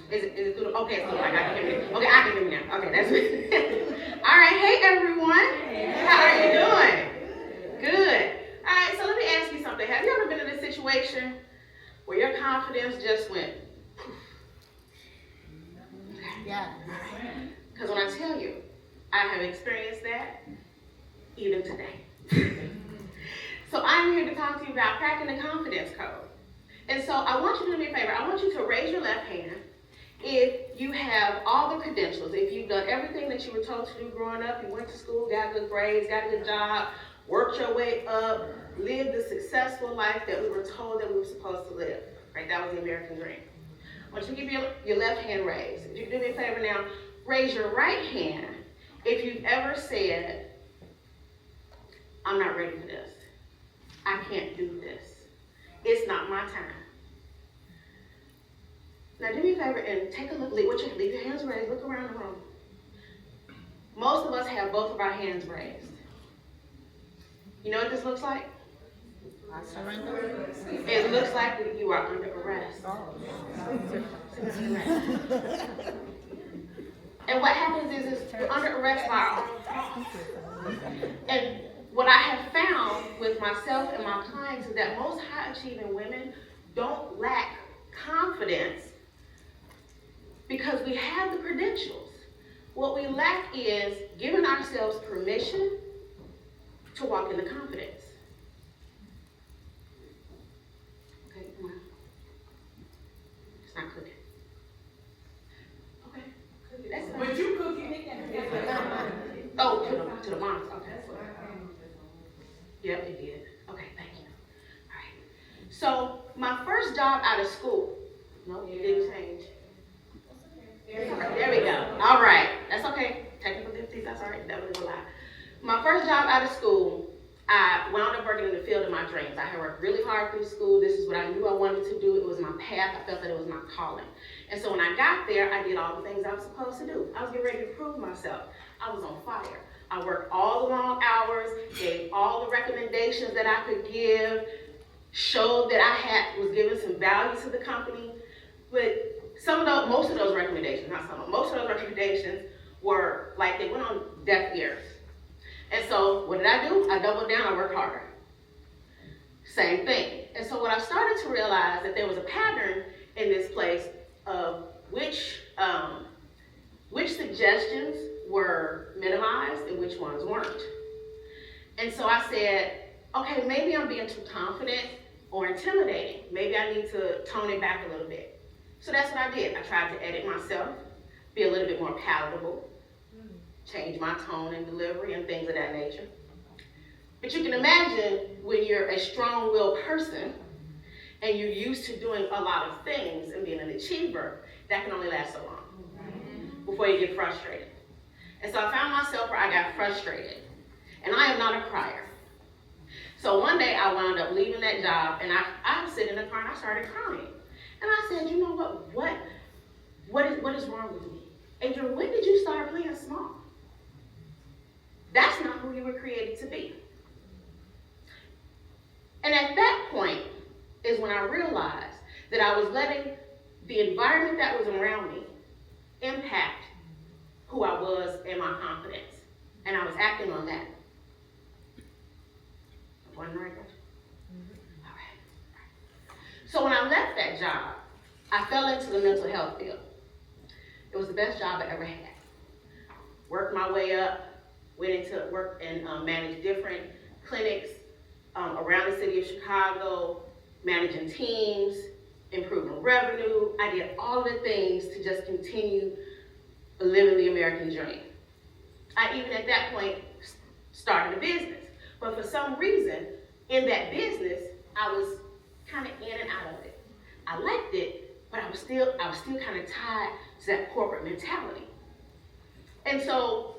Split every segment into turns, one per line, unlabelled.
Is it through the, okay, it's through the mic, I can hear you. Okay, I can hear you now. Okay, that's it. All right, hey everyone. How are you doing? Good. All right, so let me ask you something. Have you ever been in a situation where your confidence just went poof?
Yeah.
Because when I tell you, I have experienced that even today. So I'm here to talk to you about cracking the confidence code. And so I want you to do me a favor. I want you to raise your left hand if you have all the credentials, if you've done everything that you were told to do growing up, you went to school, got good grades, got a good job, worked your way up, lived the successful life that we were told that we were supposed to live. Right? That was the American dream. I want you to give your left hand raised. If you can do me a favor now, raise your right hand if you've ever said, I'm not ready for this. I can't do this. It's not my time. Now do me a favor and take a look, leave your hands raised, look around the room. Most of us have both of our hands raised. You know what this looks like?
I surrender.
It looks like you are under arrest. And what happens is we're under arrest by our own thoughts. And what I have found with myself and my clients is that most high-achieving women don't lack confidence because we have the credentials. What we lack is giving ourselves permission to walk in the confidence. Okay, come on. It's not cooking. Okay, cooking. That's fine.
But you cooking.
Oh, to the monitor. Okay. Yep, it did. Okay, thank you. All right. So my first job out of school. No, it didn't change. There we go. All right. That's okay. Technical difficulties, that's all right. That was a lie. My first job out of school, I wound up working in the field of my dreams. I had worked really hard through school. This is what I knew I wanted to do. It was my path. I felt that it was my calling. And so when I got there, I did all the things I was supposed to do. I was getting ready to prove myself. I was on fire. I worked all the long hours, gave all the recommendations that I could give, showed that I was giving some value to the company. But most of those recommendations, most of those recommendations were like they went on deaf ears. And so what did I do? I doubled down, I worked harder. Same thing. And so what I started to realize that there was a pattern in this place of which suggestions were minimized and which ones weren't. And so I said, okay, maybe I'm being too confident or intimidating. Maybe I need to tone it back a little bit. So that's what I did. I tried to edit myself, be a little bit more palatable, change my tone and delivery and things of that nature. But you can imagine when you're a strong-willed person and you're used to doing a lot of things and being an achiever, that can only last so long before you get frustrated. And so I found myself where I got frustrated. And I am not a crier. So one day I wound up leaving that job and I was sitting in the car and I started crying. And I said, you know what is wrong with me? Adrienne, when did you start playing small? That's not who you were created to be. And at that point is when I realized that I was letting the environment that was around me impact who I was and my confidence. And I was acting on that. One right there? All right. So when I left that job, I fell into the mental health field. It was the best job I ever had. Worked my way up, went into work and managed different clinics around the city of Chicago, managing teams, improving revenue. I did all the things to just continue living the American dream. I even at that point started a business. But for some reason, in that business, I was kind of in and out of it. I liked it, but I was still kind of tied to that corporate mentality. And so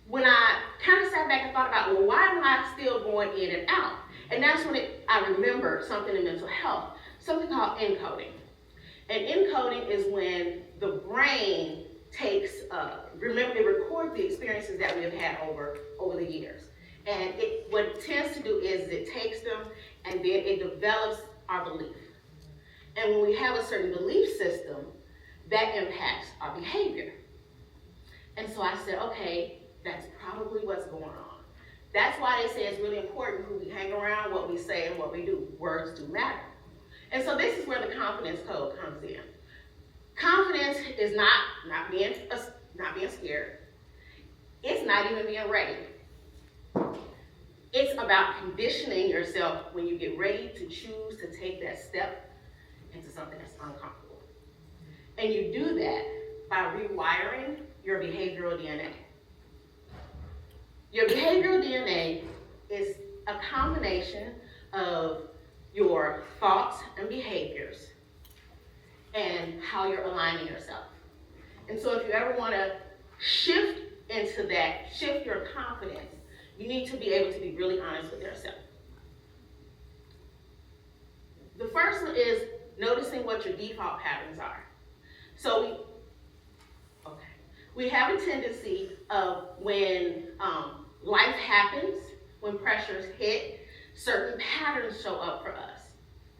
when I kind of sat back and thought about, well, why am I still going in and out? And that's when I remembered something in mental health, something called encoding. And encoding is when the brain takes, it records the experiences that we have had over the years. And what it tends to do is it takes them and then it develops our belief. And when we have a certain belief system, that impacts our behavior. And so I said, okay, that's probably what's going on. That's why they say it's really important who we hang around, what we say, and what we do. Words do matter. And so this is where the confidence code comes in. Confidence is not being scared. It's not even being ready. It's about conditioning yourself when you get ready to choose to take that step into something that's uncomfortable. And you do that by rewiring your behavioral DNA. Your behavioral DNA is a combination of your thoughts and behaviors and how you're aligning yourself. And so if you ever want to shift into that, shift your confidence, you need to be able to be really honest with yourself. The first one is noticing what your default patterns are. So we have a tendency of when life happens, when pressures hit, certain patterns show up for us,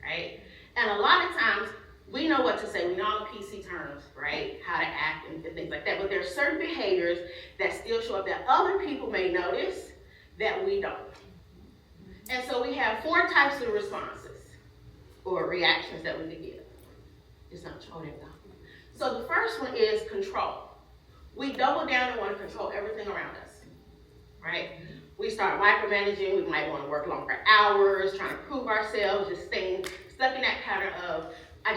right? And a lot of times, we know what to say, we know all the PC terms, right? How to act and things like that, but there are certain behaviors that still show up that other people may notice that we don't. And so we have 4 types of responses or reactions that we can give. It's not there we go. So the first one is control. We double down and want to control everything around us, right? We start micromanaging, we might want to work longer hours, trying to prove ourselves, just staying stuck in that pattern of, I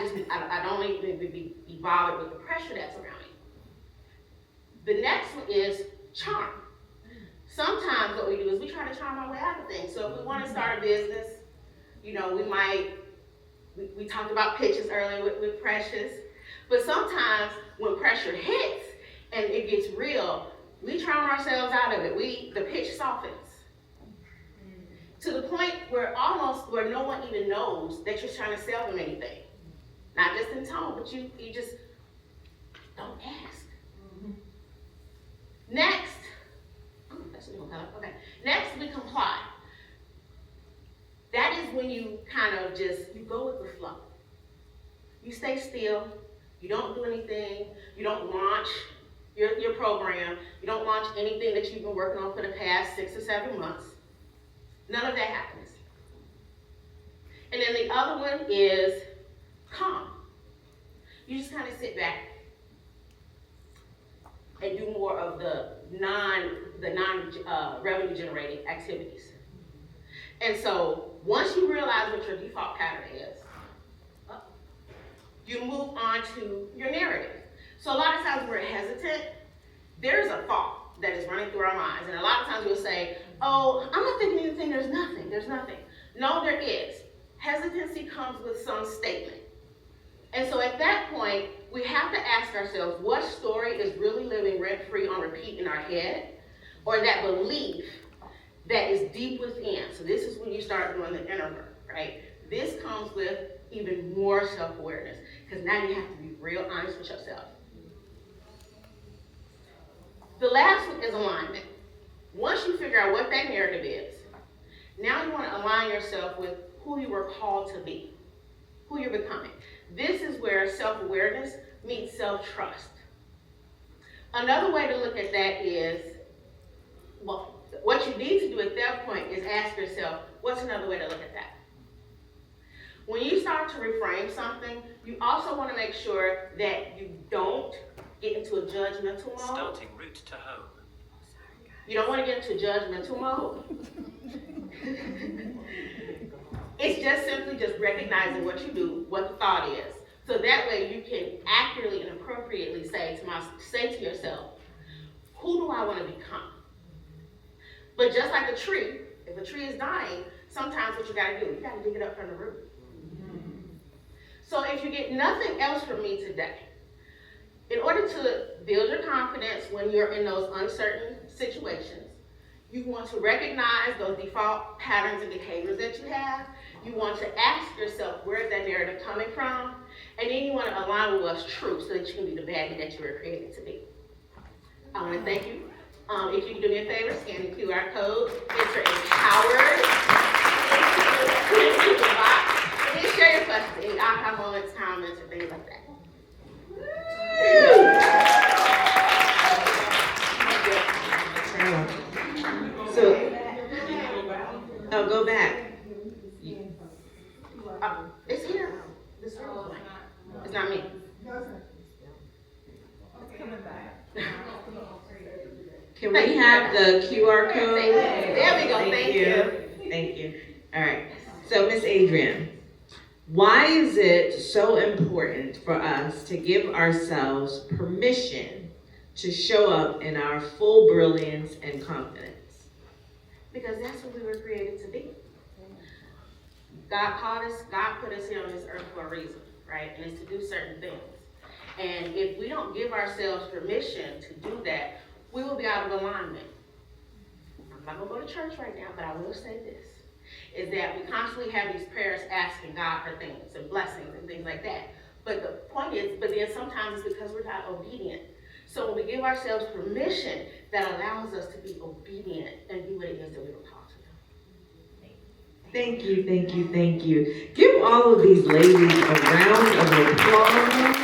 don't even be bothered with the pressure that's around me. The next one is charm. Sometimes what we do is we try to charm our way out of things. So if we want to start a business, we talked about pitches earlier with Precious, but sometimes when pressure hits and it gets real, we charm ourselves out of it. The pitch softens to the point where no one even knows that you're trying to sell them anything. Not just in tone, but you just don't ask. Next, next we comply. That is when you kind of you go with the flow. You stay still, you don't do anything, you don't launch your program, you don't launch anything that you've been working on for the past 6 or 7 months. None of that happens. And then the other one is calm. You just kind of sit back and do more of the non-revenue generating activities. And so once you realize what your default pattern is, you move on to your narrative. So a lot of times we're hesitant. There's a thought that is running through our minds. And a lot of times we'll say, oh, I'm not thinking anything, there's nothing. No, there is. Hesitancy comes with some statement. And so at that point, we have to ask ourselves, what story is really living rent-free on repeat in our head? Or that belief that is deep within. So this is when you start doing the inner work, right? This comes with even more self-awareness, because now you have to be real honest with yourself. The last one is alignment. Once you figure out what that narrative is, now you want to align yourself with who you were called to be, who you're becoming. This is where self-awareness meets self-trust. Another way to look at that is, well, what you need to do at that point is ask yourself, what's another way to look at that? When you start to reframe something, you also want to make sure that you don't get into a judgmental mode.
Starting route to home.
You don't want to get into judgmental mode. It's just simply just recognizing what you do, what the thought is. So that way you can accurately and appropriately say to yourself, who do I want to become? But just like a tree, if a tree is dying, sometimes what you got to do, you got to dig it up from the root. So if you get nothing else from me today, in order to build your confidence when you're in those uncertain situations, you want to recognize those default patterns and behaviors that you have. You want to ask yourself, where is that narrative coming from? And then you want to align with what's true so that you can be the baddie that you were created to be. I want to thank you. If you can do me a favor, scan the QR code, enter empowered into the box, and then share your questions, any aha moments, comments, or things like that.
So, oh, go back.
It's here. This room is blank. It's not me.
Can we have the QR code?
There we go, thank you.
Thank you. All right, so Miss Adrienne, why is it so important for us to give ourselves permission to show up in our full brilliance and confidence?
Because that's what we were created to be. God called us, God put us here on this earth for a reason, right? And it's to do certain things. And if we don't give ourselves permission to do that, we will be out of alignment. I'm not gonna go to church right now, but I will say this, is that we constantly have these prayers asking God for things and blessings and things like that. But the point is, but then sometimes it's because we're not obedient. So when we give ourselves permission, that allows us to be obedient and do what it is that we were called to do.
Thank you, thank you, thank you. Give all of these ladies a round of applause.